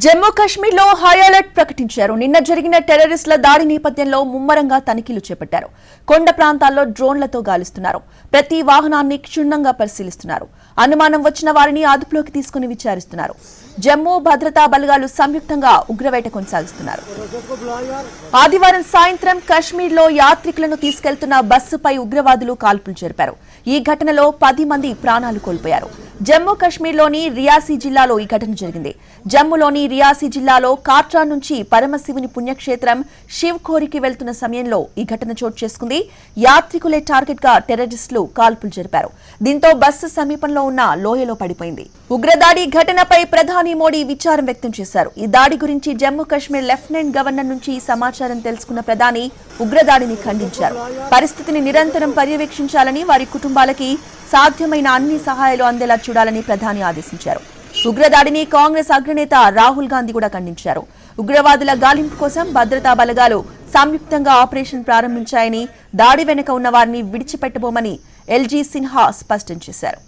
జమ్మూ కాశ్మీర్ లో high alert ప్రకటించారు. నిన్న జరిగిన టెర్రరిస్టుల దాడి నేపథ్యంలో ముమ్మరంగా తనిఖీలు చేపట్టారు. కొండ ప్రాంతాల్లో డ్రోన్లతో గాలిస్తున్నారు. ప్రతి వాహనాన్ని క్షుణ్ణంగా పరిశీలిస్తున్నారు. అనుమానం వచ్చిన వారిని అదుపులోకి తీసుకుని విచారిస్తున్నారు. జమ్మూ భద్రతా బలగాలు సంయుక్తంగా ఉగ్రవేట కొనసాగిస్తున్నారు. ఆదివారం సాయంత్రం కాశ్మీర్ లో యాత్రికులను తీసుకెళ్తున్న బస్సుపై ఉగ్రవాదులు కాల్పులు జరిపారు. ఈ ఘటనలో 10 మంది ప్రాణాలు కోల్పోయారు. జమ్మూ కాశ్మీర్లోని రియాసీ జిల్లాలో ఈ ఘటన జరిగింది. జమ్మూలోని రియాసీ జిల్లాలో కాట్రా నుంచి పరమశివుని పుణ్యక్షేత్రం శివ్ ఖోరికి వెళ్తున్న సమయంలో ఈ ఘటన చోటు చేసుకుంది. యాత్రికులే టార్గెట్ గా టెర్రరిస్టులు కాల్పులు జరిపారు. దీంతో బస్సు సమీపంలో ఉన్న లోయలో పడిపోయింది. ఉగ్రదాడి ఘటనపై ప్రధాని మోడీ విచారం వ్యక్తం చేశారు. ఈ దాడి గురించి జమ్మూ కాశ్మీర్ లెఫ్టినెంట్ గవర్నర్ నుంచి సమాచారం తెలుసుకున్న ప్రధాని ఉగ్రదాడిని ఖండించారు. పరిస్థితిని నిరంతరం పర్యవేక్షించాలని, వారి కుటుంబాలకి సాధ్యమైన అన్ని సహాయాలు అందేలా చూడాలని ప్రధాని ఆదేశించారు. ఉగ్రదాడిని కాంగ్రెస్ అగ్రనేత రాహుల్ గాంధీ కూడా ఖండించారు. ఉగ్రవాదుల గాలింపు కోసం భద్రతా బలగాలు సంయుక్తంగా ఆపరేషన్ ప్రారంభించాయని, దాడి వెనుక ఉన్న వారిని విడిచిపెట్టబోమని ఎల్జీ సిన్హా స్పష్టం చేశారు.